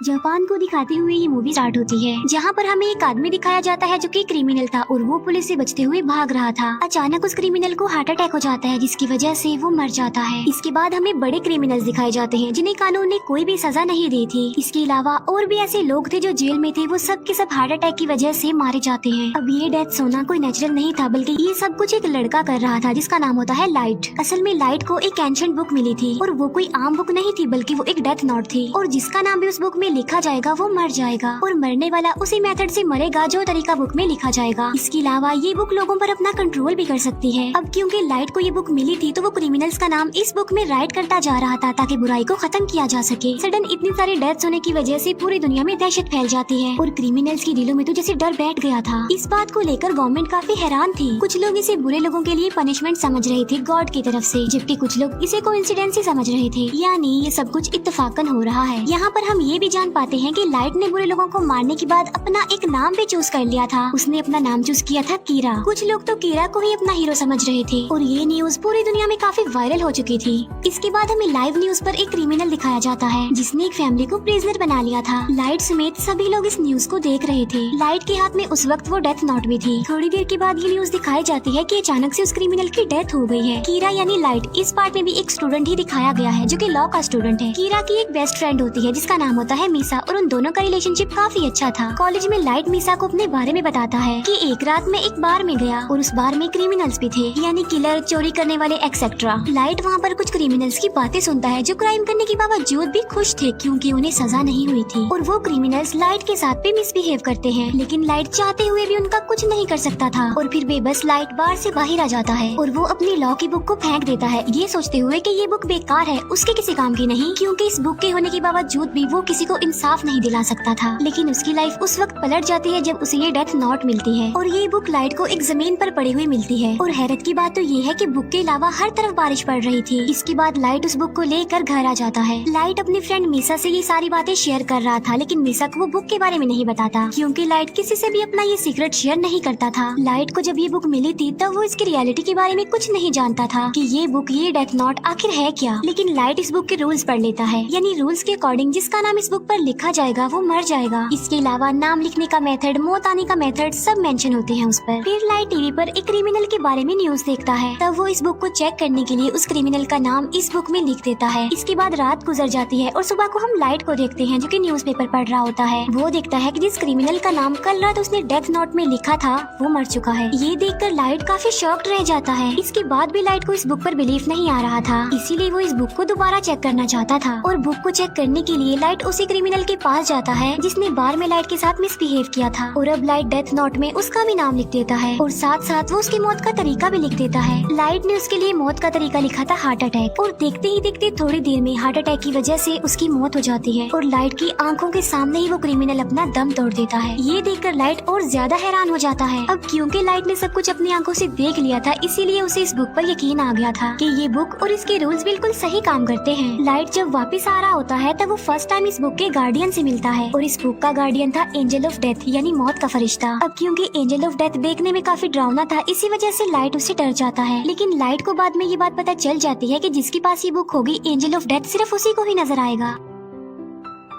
Japan को दिखाते हुए ये मूवी स्टार्ट होती है, जहाँ पर हमें एक आदमी दिखाया जाता है जो कि क्रिमिनल था और वो पुलिस से बचते हुए भाग रहा था। अचानक उस क्रिमिनल को हार्ट अटैक हो जाता है, जिसकी वजह से वो मर जाता है। इसके बाद हमें बड़े क्रिमिनल्स दिखाए जाते हैं जिन्हें कानून ने कोई भी सजा नहीं दी थी। इसके अलावा और भी ऐसे लोग थे जो जेल में थे, वो सब के सब हार्ट अटैक की वजह से मारे जाते हैं। अब ये डेथ सोना कोई नेचुरल नहीं था, बल्कि ये सब कुछ एक लड़का कर रहा था जिसका नाम होता है लाइट। असल में लाइट को एक एंशिएंट बुक मिली थी और वो कोई आम बुक नहीं थी, बल्कि वो एक डेथ नोट थी, और जिसका नाम भी उस बुक में लिखा जाएगा वो मर जाएगा, और मरने वाला उसी मेथड से मरेगा जो तरीका बुक में लिखा जाएगा। इसके अलावा ये बुक लोगों पर अपना कंट्रोल भी कर सकती है। अब क्योंकि लाइट को ये बुक मिली थी, तो वो क्रिमिनल्स का नाम इस बुक में राइट करता जा रहा था ताकि बुराई को खत्म किया जा सके। सडन इतनी सारी डेथ्स होने की वजह से पूरी दुनिया में दहशत फैल जाती है और क्रिमिनल्स के दिलों में तो जैसे डर बैठ गया था। इस बात को लेकर गवर्नमेंट काफी हैरान थी। कुछ लोग इसे बुरे लोगों के लिए पनिशमेंट समझ रहे थे गॉड की तरफ से, जबकि कुछ लोग इसे कोइंसिडेंस ही समझ रहे थे, यानी ये सब कुछ इत्तेफाकन हो रहा है। यहाँ पर हम ये भी जान पाते हैं कि लाइट ने बुरे लोगों को मारने के बाद अपना एक नाम भी चूज कर लिया था। उसने अपना नाम चूज किया था कीरा। कुछ लोग तो कीरा को ही अपना हीरो समझ रहे थे और ये न्यूज पूरी दुनिया में काफी वायरल हो चुकी थी। इसके बाद हमें लाइव न्यूज पर एक क्रिमिनल दिखाया जाता है जिसने एक फैमिली को प्रिजनर बना लिया था। लाइट समेत सभी लोग इस न्यूज को देख रहे थे। लाइट के हाथ में उस वक्त वो डेथ नोट भी थी। थोड़ी देर के बाद ये न्यूज दिखाई जाती है कि अचानक से उस क्रिमिनल की डेथ हो गई है। कीरा यानी लाइट इस पार्ट में भी एक स्टूडेंट ही दिखाया गया है जो कि लॉ का स्टूडेंट है। कीरा की एक बेस्ट फ्रेंड होती है जिसका नाम होता है मीसा, और उन दोनों का रिलेशनशिप काफी अच्छा था। कॉलेज में लाइट मीसा को अपने बारे में बताता है कि एक रात में एक बार में गया और उस बार में क्रिमिनल्स भी थे, यानी किलर, चोरी करने वाले एक्सेट्रा। लाइट वहाँ पर कुछ क्रिमिनल्स की बातें सुनता है जो क्राइम करने के बावजूद भी खुश थे क्योंकि उन्हें सजा नहीं हुई थी, और वो क्रिमिनल्स लाइट के साथ भी मिसबिहेव करते हैं, लेकिन लाइट चाहते हुए भी उनका कुछ नहीं कर सकता था। और फिर बेबस लाइट बार से बाहर आ जाता है और वो अपनी लॉ की बुक को फेंक देता है, ये सोचते हुए कि ये बुक बेकार है, उसके किसी काम की नहीं, क्योंकि इस बुक के होने के बावजूद भी वो किसी को इंसाफ नहीं दिला सकता था। लेकिन उसकी लाइफ उस वक्त पलट जाती है जब उसे ये डेथ नोट मिलती है, और ये बुक लाइट को एक जमीन पर पड़ी हुई मिलती है। और हैरत की बात तो ये है कि बुक के अलावा हर तरफ बारिश पड़ रही थी। इसके बाद लाइट उस बुक को लेकर घर आ जाता है। लाइट अपनी फ्रेंड मीसा से ये सारी बातें शेयर कर रहा था, लेकिन मीसा को वो बुक के बारे में नहीं बताता क्योंकि लाइट किसी से भी अपना ये सीक्रेट शेयर नहीं करता था। लाइट को जब ये बुक मिली थी तब वो इसकी रियलिटी के बारे में कुछ नहीं जानता था कि ये बुक, ये डेथ नोट आखिर है क्या। लेकिन लाइट इस बुक के रूल्स पढ़ लेता है, यानी रूल्स के अकॉर्डिंग जिसका नाम इस बुक पर लिखा जाएगा वो मर जाएगा। इसके अलावा नाम लिखने का मेथड, मौत आने का मेथड सब मेंशन होते हैं उस पर। फिर लाइट टीवी पर एक क्रिमिनल के बारे में न्यूज देखता है, तब वो इस बुक को चेक करने के लिए उस क्रिमिनल का नाम इस बुक में लिख देता है। इसके बाद रात गुजर जाती है और सुबह को हम लाइट को देखते हैं जो कि न्यूज़पेपर पढ़ रहा होता है। वो देखता है कि जिस क्रिमिनल का नाम कल रात उसने डेथ नोट में लिखा था वो मर चुका है। ये देखकर लाइट काफी शॉक्ड रह जाता है। इसके बाद भी लाइट को इस बुक पर बिलीफ नहीं आ रहा था, इसीलिए वो इस बुक को दोबारा चेक करना चाहता था। और बुक को चेक करने के लिए लाइट उसी क्रिमिनल के पास जाता है जिसने बार में लाइट के साथ मिसबिहेव किया था, और अब लाइट डेथ नोट में उसका भी नाम लिख देता है और साथ साथ वो उसकी मौत का तरीका भी लिख देता है। लाइट ने उसके लिए मौत का तरीका लिखा था हार्ट अटैक, और देखते ही देखते थोड़ी देर में हार्ट अटैक की वजह से उसकी मौत हो जाती है और लाइट की आंखों के सामने ही वो क्रिमिनल अपना दम तोड़ देता है। ये देखकर लाइट और ज्यादा हैरान हो जाता है। अब क्योंकि लाइट ने सब कुछ अपनी आंखों से देख लिया था, इसीलिए उसे इस बुक पर यकीन आ गया था कि ये बुक और इसके रूल्स बिल्कुल सही काम करते हैं। लाइट जब वापस आ रहा होता है तब वो फर्स्ट टाइम इस बुक के गार्डियन से मिलता है, और इस बुक का गार्डियन था एंजल ऑफ डेथ, यानी मौत का फरिश्ता। अब क्योंकि एंजल ऑफ डेथ देखने में काफी डरावना था, इसी वजह से लाइट उससे डर जाता है। लेकिन लाइट को बाद में ये बात पता चल जाती है कि जिसके पास ये बुक होगी एंजल ऑफ डेथ सिर्फ उसी को ही नजर आएगा।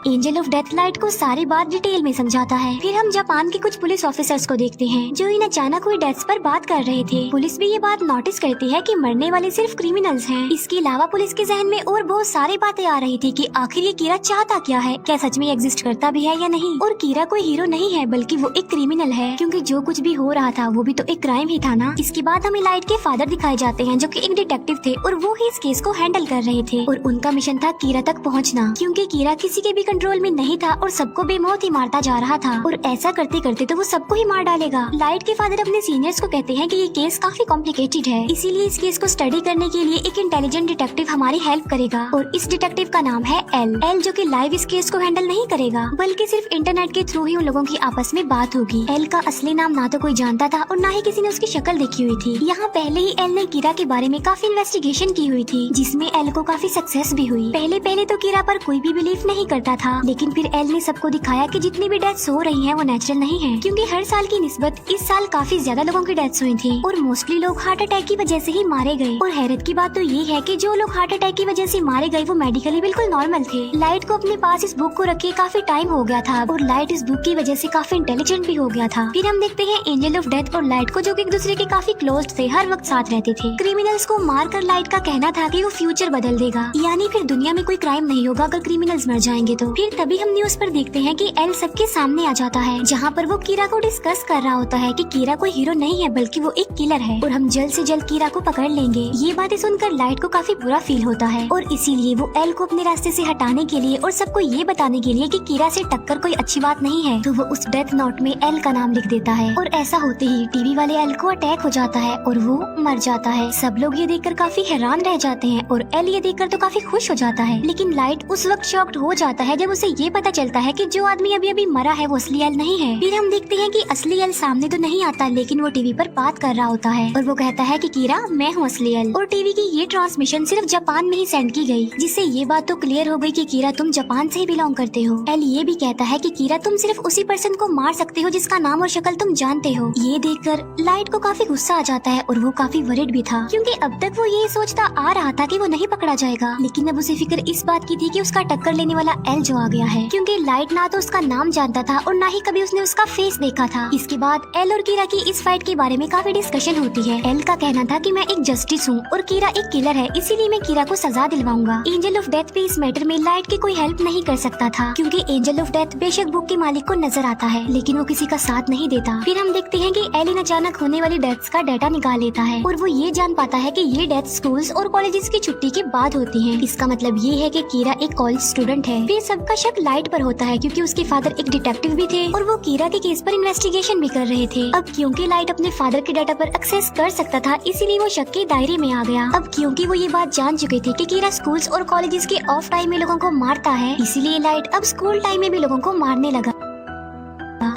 एंजल ऑफ डेथ लाइट को सारी बात डिटेल में समझाता है। फिर हम जापान के कुछ पुलिस ऑफिसर्स को देखते हैं जो इन अचानक हुई डेथ्स पर बात कर रहे थे। पुलिस भी ये बात नोटिस करती है कि मरने वाले सिर्फ क्रिमिनल्स हैं। इसके अलावा पुलिस के जहन में और बहुत सारी बातें आ रही थी कि आखिर ये कीरा चाहता क्या है, क्या सच में एग्जिस्ट करता भी है या नहीं। और कीरा कोई हीरो नहीं है बल्कि वो एक क्रिमिनल है, क्योंकि जो कुछ भी हो रहा था वो भी तो एक क्राइम ही था ना। इसके बाद हमें लाइट के फादर दिखाए जाते हैं जो कि एक डिटेक्टिव थे और वो ही इस केस को हैंडल कर रहे थे, और उनका मिशन था कीरा तक पहुँचना, क्योंकि कीरा किसी के भी कंट्रोल में नहीं था और सबको बेमौत ही मारता जा रहा था, और ऐसा करते करते तो वो सबको ही मार डालेगा। लाइट के फादर अपने सीनियर्स को कहते हैं कि ये केस काफी कॉम्प्लिकेटेड है, इसीलिए इस केस को स्टडी करने के लिए एक इंटेलिजेंट डिटेक्टिव हमारी हेल्प करेगा, और इस डिटेक्टिव का नाम है एल जो कि लाइव इस केस को हैंडल नहीं करेगा बल्कि सिर्फ इंटरनेट के थ्रू ही उन लोगों की आपस में बात होगी। एल का असली नाम ना तो कोई जानता था और ना ही किसी ने उसकी शक्ल देखी हुई थी। यहाँ पहले ही एल ने कीरा के बारे में काफी इन्वेस्टिगेशन की हुई थी, जिसमें एल को काफी सक्सेस भी हुई। पहले तो कीरा पर कोई भी बिलीव नहीं करता था, लेकिन फिर एल ने सबको दिखाया कि जितनी भी डेथ्स हो रही हैं वो नेचुरल नहीं है, क्योंकि हर साल की निस्बत इस साल काफी ज्यादा लोगों की डेथ्स हुई थी और मोस्टली लोग हार्ट अटैक की वजह से ही मारे गए। और हैरत की बात तो ये है कि जो लोग हार्ट अटैक की वजह से मारे गए वो मेडिकली बिल्कुल नॉर्मल थे। लाइट को अपने पास इस बुक को रखे काफी टाइम हो गया था और लाइट इस बुक की वजह से काफी इंटेलिजेंट भी हो गया था। फिर हम देखते हैं एंजल ऑफ डेथ और लाइट को, जो कि एक दूसरे के काफी क्लोज थे, हर वक्त साथ रहते थे। क्रिमिनल्स को मारकर लाइट का कहना था कि वो फ्यूचर बदल देगा, यानी फिर दुनिया में कोई क्राइम नहीं होगा अगर क्रिमिनल्स मर जाएंगे तो। फिर तभी हम न्यूज पर देखते हैं कि एल सबके सामने आ जाता है, जहाँ पर वो कीरा को डिस्कस कर रहा होता है कि कीरा कोई हीरो नहीं है बल्कि वो एक किलर है और हम जल्द से जल्द कीरा को पकड़ लेंगे। ये बातें सुनकर लाइट को काफी बुरा फील होता है और इसीलिए वो एल को अपने रास्ते से हटाने के लिए और सबको ये बताने के लिए कि कीरा से टक्कर कोई अच्छी बात नहीं है, तो वो उस डेथ नोट में एल का नाम लिख देता है। और ऐसा होते ही टीवी वाले एल को अटैक हो जाता है और वो मर जाता है। सब लोग ये देखकर काफी हैरान रह जाते हैं और एल ये देखकर तो काफी खुश हो जाता है, लेकिन लाइट उस वक्त शॉक्ड हो जाता है जब उसे ये पता चलता है कि जो आदमी अभी अभी मरा है वो असली एल नहीं है। फिर हम देखते हैं कि असली एल सामने तो नहीं आता, लेकिन वो टीवी पर बात कर रहा होता है और वो कहता है कि कीरा मैं हूँ असली एल। और टीवी की ये ट्रांसमिशन सिर्फ जापान में ही सेंड की गई, जिससे ये बात तो क्लियर हो गई कि कीरा तुम जापान से ही बिलोंग करते हो। एल ये भी कहता है कि कीरा तुम सिर्फ उसी पर्सन को मार सकते हो जिसका नाम और शक्ल तुम जानते हो। ये देखकर लाइट को काफी गुस्सा आ जाता है और वो काफी वरिड भी था, क्योंकि अब तक वो ये सोचता आ रहा था कि वो नहीं पकड़ा जाएगा, लेकिन अब उसे फिक्र इस बात की थी कि उसका टक्कर लेने वाला एल जो आ गया है, क्योंकि लाइट ना तो उसका नाम जानता था और ना ही कभी उसने उसका फेस देखा था। इसके बाद एल और कीरा की इस फाइट के बारे में काफी डिस्कशन होती है। एल का कहना था कि मैं एक जस्टिस हूँ और कीरा एक किलर है, इसीलिए मैं कीरा को सजा दिलवाऊंगा। एंजल ऑफ डेथ भी इस मैटर में लाइट की कोई हेल्प नहीं कर सकता था, क्योंकि एंजल ऑफ डेथ बेशक बुक के मालिक को नजर आता है लेकिन वो किसी का साथ नहीं देता। फिर हम देखते हैं कि एलिन अचानक होने वाली डेथ्स का डाटा निकाल लेता है और वो ये जान पाता है कि ये डेथ स्कूल्स और कॉलेजेस की छुट्टी के बाद होती हैं। इसका मतलब ये है कि कीरा एक कॉलेज स्टूडेंट है। फिर सबका शक लाइट पर होता है, क्योंकि उसके फादर एक डिटेक्टिव भी थे और वो कीरा के केस पर इन्वेस्टिगेशन भी कर रहे थे। अब क्योंकि लाइट अपने फादर के डाटा पर एक्सेस कर सकता था, इसीलिए वो शक के दायरे में आ गया। अब क्योंकि वो ये बात जान चुके थे कि कीरा स्कूल्स और कॉलेजेस के ऑफ टाइम में लोगों को मारता है, इसीलिए लाइट अब स्कूल टाइम में भी लोगों को मारने लगा।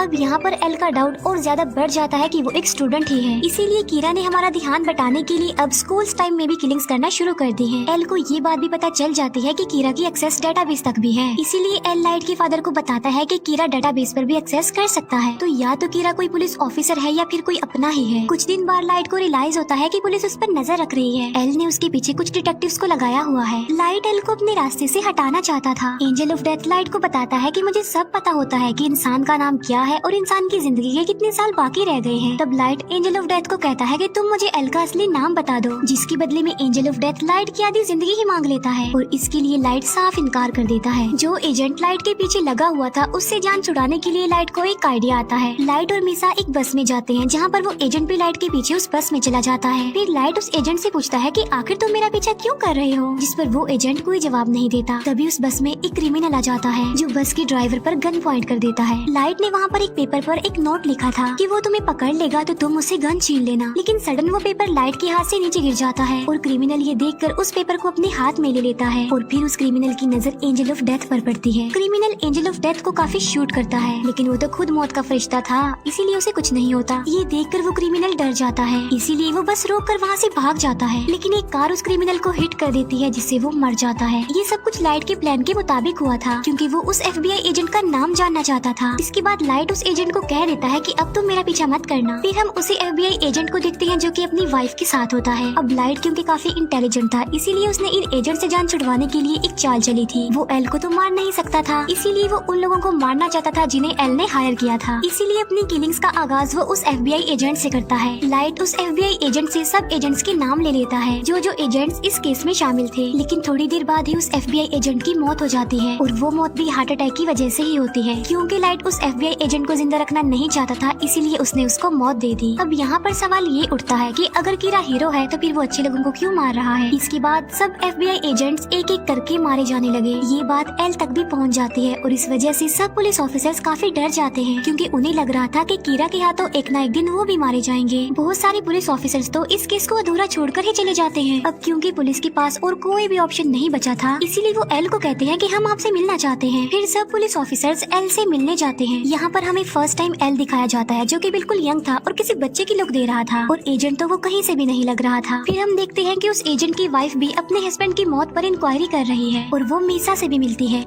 अब यहाँ पर एल का डाउट और ज्यादा बढ़ जाता है कि वो एक स्टूडेंट ही है, इसीलिए कीरा ने हमारा ध्यान बटाने के लिए अब स्कूल टाइम में भी किलिंग्स करना शुरू कर दी है। एल को ये बात भी पता चल जाती है कि कीरा की एक्सेस डेटाबेस तक भी है, इसीलिए एल लाइट के फादर को बताता है कि कीरा डेटाबेस पर भी एक्सेस कर सकता है। तो या तो कीरा कोई पुलिस ऑफिसर है या फिर कोई अपना ही है। कुछ दिन बाद लाइट को रियलाइज होता है कि पुलिस उस पर नजर रख रही है। एल ने उसके पीछे कुछ डिटेक्टिव्स को लगाया हुआ है। लाइट एल को अपने रास्ते से हटाना चाहता था। एंजल ऑफ डेथ लाइट को बताता है कि मुझे सब पता होता है कि इंसान का नाम क्या है और इंसान की जिंदगी के कितने साल बाकी रह गए हैं। तब लाइट एंजल ऑफ डेथ को कहता है कि तुम मुझे एल का असली नाम बता दो, जिसके बदले में एंजल ऑफ डेथ लाइट की आधी जिंदगी ही मांग लेता है और इसके लिए लाइट साफ इनकार कर देता है। जो एजेंट लाइट के पीछे लगा हुआ था उससे जान छुड़ाने के लिए लाइट को एक आइडिया आता है। लाइट और मिसा एक बस में जाते हैं, जहाँ पर वो एजेंट भी लाइट के पीछे उस बस में चला जाता है। फिर लाइट उस एजेंट से पूछता है कि आखिर तुम मेरा पीछा क्यों कर रहे हो, जिस पर वो एजेंट कोई जवाब नहीं देता। तभी उस बस में एक क्रिमिनल आ जाता है जो बस के ड्राइवर पर गन पॉइंट कर देता है। लाइट ने वहाँ पर एक पेपर पर एक नोट लिखा था कि वो तुम्हें पकड़ लेगा तो तुम उससे गन छीन लेना, लेकिन सडन वो पेपर लाइट के हाथ से नीचे गिर जाता है और क्रिमिनल ये देखकर उस पेपर को अपने हाथ में ले लेता है और फिर उस क्रिमिनल की नजर एंजल ऑफ डेथ पर पड़ती है। क्रिमिनल एंजल ऑफ डेथ को काफी शूट करता है, लेकिन वो तो खुद मौत का फरिश्ता था, इसीलिए उसे कुछ नहीं होता। ये देखकर वो क्रिमिनल डर जाता है, इसीलिए वो बस रोक कर वहाँ से भाग जाता है, लेकिन एक कार उस क्रिमिनल को हिट कर देती है जिससे वो मर जाता है। ये सब कुछ लाइट के प्लान के मुताबिक हुआ था, क्योंकि वो उस FBI एजेंट का नाम जानना चाहता था। इसके बाद लाइट उस एजेंट को कह देता है कि अब तुम मेरा पीछा मत करना। फिर हम उसी FBI एजेंट को देखते हैं जो कि अपनी वाइफ के साथ होता है। अब लाइट क्योंकि काफी इंटेलिजेंट था, इसीलिए उसने इन एजेंट से जान छुड़वाने के लिए एक चाल चली थी। वो एल को तो मार नहीं सकता था, इसीलिए वो उन लोगों को मारना चाहता था जिन्हें एल ने हायर किया था। इसीलिए अपनी किलिंग्स का आगाज वो उस FBI एजेंट से करता है। लाइट उस FBI एजेंट से सब एजेंट्स के नाम ले लेता है जो एजेंट्स इस केस में शामिल थे, लेकिन थोड़ी देर बाद ही उस FBI एजेंट की मौत हो जाती है और वो मौत भी हार्ट अटैक की वजह से ही होती है। क्योंकि लाइट उस FBI एजेंट को जिंदा रखना नहीं चाहता था, इसीलिए उसने उसको मौत दे दी। अब यहाँ पर सवाल ये उठता है कि अगर कीरा हीरो है तो फिर वो अच्छे लोगों को क्यों मार रहा है। इसके बाद सब FBI एजेंट्स एक एक करके मारे जाने लगे। ये बात एल तक भी पहुँच जाती है और इस वजह से सब पुलिस ऑफिसर्स काफी डर जाते हैं, क्योंकि उन्हें लग रहा था कि कीरा के हाथों एक ना एक दिन वो भी मारे जाएंगे। बहुत सारे पुलिस ऑफिसर्स तो इस केस को अधूरा छोड़कर ही चले जाते हैं। अब क्योंकि पुलिस के पास और कोई भी ऑप्शन नहीं बचा था, इसीलिए वो एल को कहते हैं कि हम आपसे मिलना चाहते हैं। फिर सब पुलिस ऑफिसर्स एल से मिलने जाते हैं। यहाँ पर हमें फर्स्ट टाइम एल दिखाया जाता है जो कि बिल्कुल यंग था और किसी बच्चे की लुक दे रहा था और एजेंट तो वो कहीं से भी नहीं लग रहा था। फिर हम देखते हैं कि उस एजेंट की वाइफ भी अपने हस्बैंड की मौत पर इंक्वायरी कर रही है और वो मीसा से भी मिलती है।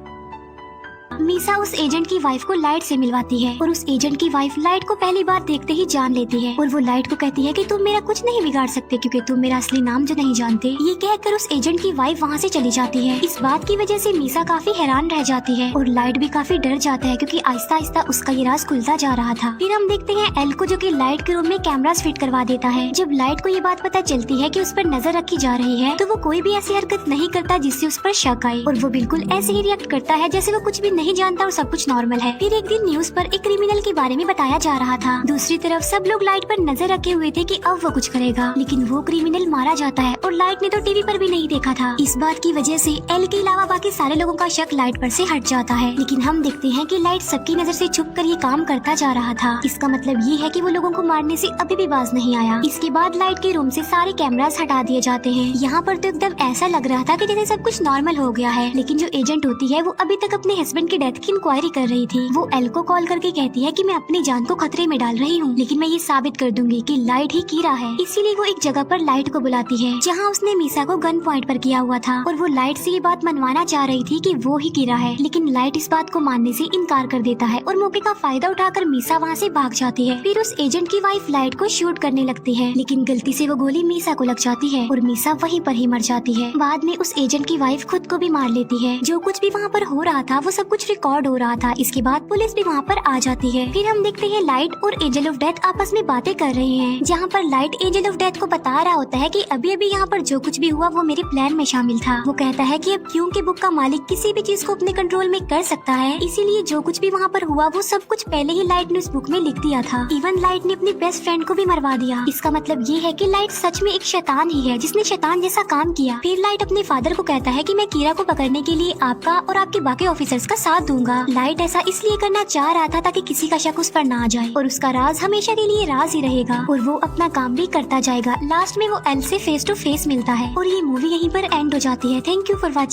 मीसा उस एजेंट की वाइफ को लाइट से मिलवाती है और उस एजेंट की वाइफ लाइट को पहली बार देखते ही जान लेती है और वो लाइट को कहती है कि तुम मेरा कुछ नहीं बिगाड़ सकते क्योंकि तुम मेरा असली नाम जो नहीं जानते। ये कहकर उस एजेंट की वाइफ वहाँ से चली जाती है। इस बात की वजह से मीसा काफी हैरान रह जाती है और लाइट भी काफी डर जाता है क्योंकि आहिस्ता आहिस्ता उसका ये राज खुलता जा रहा था। फिर हम देखते हैं एल को जो कि लाइट के रूम में कैमरास फिट करवा देता है। जब लाइट को ये बात पता चलती है कि उस पर नजर रखी जा रही है तो वो कोई भी ऐसी हरकत नहीं करता जिससे उस पर शक आए और वो बिल्कुल ऐसे ही रिएक्ट करता है जैसे वो कुछ भी नहीं जानता और सब कुछ नॉर्मल है। फिर एक दिन न्यूज पर एक क्रिमिनल के बारे में बताया जा रहा था। दूसरी तरफ सब लोग लाइट पर नजर रखे हुए थे कि अब वो कुछ करेगा, लेकिन वो क्रिमिनल मारा जाता है और लाइट ने तो टीवी पर भी नहीं देखा था। इस बात की वजह से एल के अलावा बाकी सारे लोगों का शक लाइट पर से हट जाता है। लेकिन हम देखते हैं कि लाइट सबकी नजर से छुप कर ये काम करता जा रहा था। इसका मतलब ये है कि वो लोगों को मारने से अभी भी बाज नहीं आया। इसके बाद लाइट के रूम से सारे कैमरास हटा दिए जाते हैं। यहाँ पर तो एकदम ऐसा लग रहा था कि जैसे सब कुछ नॉर्मल हो गया है। लेकिन जो एजेंट होती है वो अभी तक अपने हस्बैंड की डेथ की इंक्वायरी कर रही थी। वो एल को कॉल करके कहती है कि मैं अपनी जान को खतरे में डाल रही हूँ, लेकिन मैं ये साबित कर दूंगी कि लाइट ही कीरा है। इसीलिए वो एक जगह पर लाइट को बुलाती है जहाँ उसने मीसा को गन पॉइंट पर किया हुआ था और वो लाइट से ये बात मनवाना चाह रही थी कि वो ही कीरा है। लेकिन लाइट इस बात को मानने से इनकार कर देता है और मौके का फायदा उठाकर मीसा वहाँ से भाग जाती है। फिर उस एजेंट की वाइफ लाइट को शूट करने लगती है, लेकिन गलती से वो गोली मीसा को लग जाती है और मीसा वहीं पर ही मर जाती है। बाद में उस एजेंट की वाइफ खुद को भी मार लेती है। जो कुछ भी वहाँ पर हो रहा था वो सब कुछ रिकॉर्ड हो रहा था। इसके बाद पुलिस भी वहाँ पर आ जाती है। फिर हम देखते हैं लाइट और एंजल ऑफ डेथ आपस में बातें कर रहे हैं, जहाँ पर लाइट एंजल ऑफ डेथ को बता रहा होता है कि अभी अभी यहाँ पर जो कुछ भी हुआ वो मेरे प्लान में शामिल था। वो कहता है कि अब क्योंकि बुक का मालिक किसी भी चीज को अपने कंट्रोल में कर सकता है, इसीलिए जो कुछ भी वहाँ पर हुआ वो सब कुछ पहले ही लाइट ने उस बुक में लिख दिया था। इवन लाइट ने अपनी बेस्ट फ्रेंड को भी मरवा दिया। इसका मतलब ये है कि लाइट सच में एक शैतान ही है जिसने शैतान जैसा काम किया। फिर लाइट अपने फादर को कहता है कि मैं कीरा को पकड़ने के लिए आपका और आपके बाकी ऑफिसर्स का साथ दूंगा। लाइट ऐसा इसलिए करना चाह रहा था ताकि किसी का शक उस पर ना जाए और उसका राज हमेशा के लिए राज ही रहेगा और वो अपना काम भी करता जाएगा। लास्ट में वो एल से फेस टू फेस मिलता है और ये मूवी यहीं पर एंड हो जाती है। Thank you for watching.